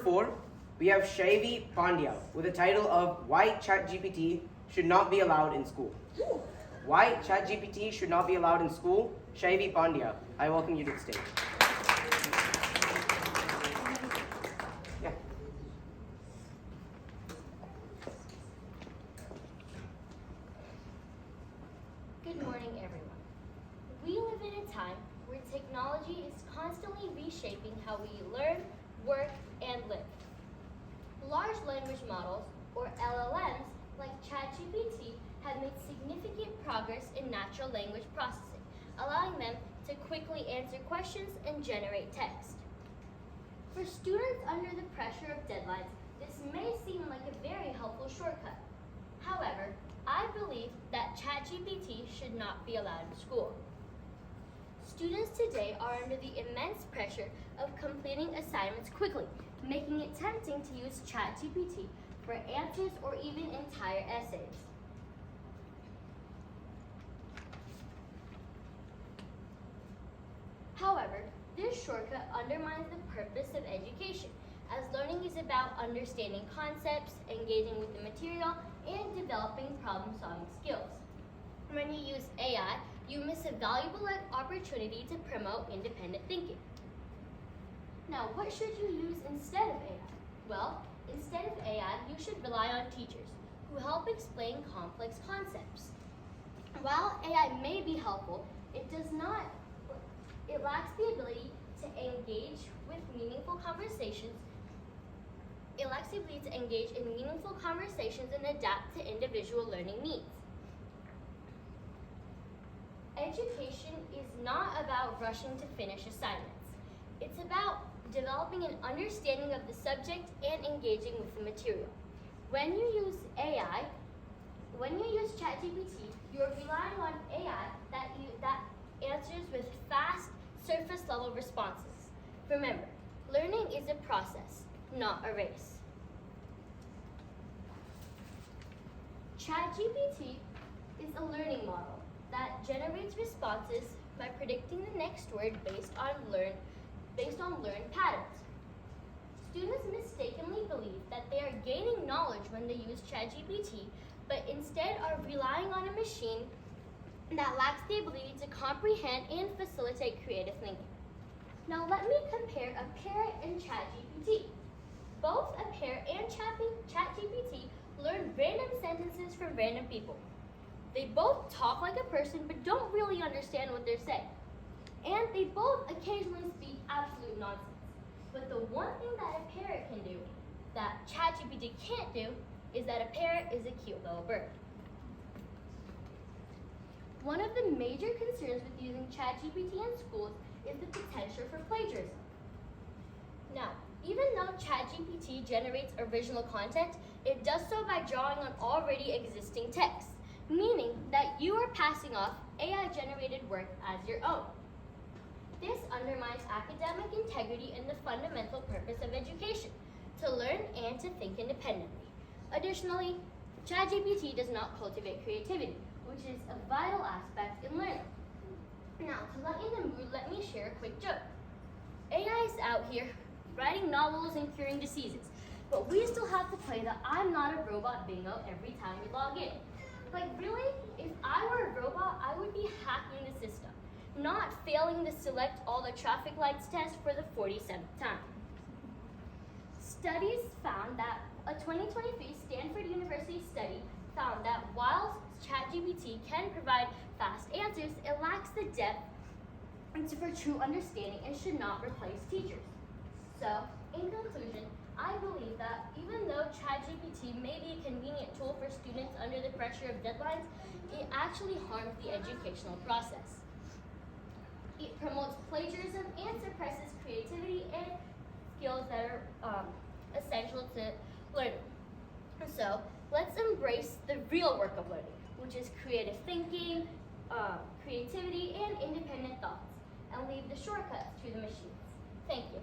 4, we have Shaivi Pandya with the title of Why ChatGPT Should Not Be Allowed in School. Why ChatGPT Should Not Be Allowed in School? Shaivi Pandya, I welcome you to the stage. Yeah. Good morning, everyone. We live in a time where technology is constantly reshaping how we learn, work, and live. Large language models, or LLMs, like ChatGPT, have made significant progress in natural language processing, allowing them to quickly answer questions and generate text. For students under the pressure of deadlines, this may seem like a very helpful shortcut. However, I believe that ChatGPT should not be allowed in school. Students today are under the immense pressure of completing assignments quickly, making it tempting to use ChatGPT for answers or even entire essays. However, this shortcut undermines the purpose of education, as learning is about understanding concepts, engaging with the material, and developing problem-solving skills. When you use AI, you miss a valuable opportunity to promote independent thinking. Now, what should you use instead of AI? Well, instead of AI, you should rely on teachers who help explain complex concepts. While AI may be helpful, it lacks the ability to engage with meaningful conversations. It lacks the ability to engage in meaningful conversations and adapt to individual learning needs. Education is not about rushing to finish assignments. It's about developing an understanding of the subject and engaging with the material. When you use ChatGPT, you're relying on AI that answers with fast, surface-level responses. Remember, learning is a process, not a race. ChatGPT is a learning model that generates responses by predicting the next word based on learned patterns. Students mistakenly believe that they are gaining knowledge when they use ChatGPT, but instead are relying on a machine that lacks the ability to comprehend and facilitate creative thinking. Now let me compare a parrot and ChatGPT. Both a parrot and ChatGPT learn random sentences from random people. They both talk like a person but don't really understand what they're saying. And they both occasionally speak absolute nonsense. But the one thing that a parrot can do that ChatGPT can't do is that a parrot is a cute little bird. One of the major concerns with using ChatGPT in schools is the potential for plagiarism. Now, even though ChatGPT generates original content, it does so by drawing on already existing text, meaning that you are passing off AI-generated work as your own. This undermines academic integrity and the fundamental purpose of education, to learn and to think independently. Additionally, ChatGPT does not cultivate creativity, which is a vital aspect in learning. Now, to lighten the mood, let me share a quick joke. AI is out here writing novels and curing diseases, but we still have to play the I'm not a robot bingo every time we log in. Like really, if I were a robot, I would be hacking the system, not failing to select all the traffic lights test for the 47th time. Studies found that a 2023 Stanford University study found that while ChatGPT can provide fast answers, it lacks the depth for true understanding and should not replace teachers. So, in conclusion, I believe that even though ChatGPT may be a convenient tool for students under the pressure of deadlines, it actually harms the educational process. It promotes plagiarism and suppresses creativity and skills that are essential to learning. So, let's embrace the real work of learning, which is creative thinking, creativity, and independent thoughts, and leave the shortcuts to the machines. Thank you.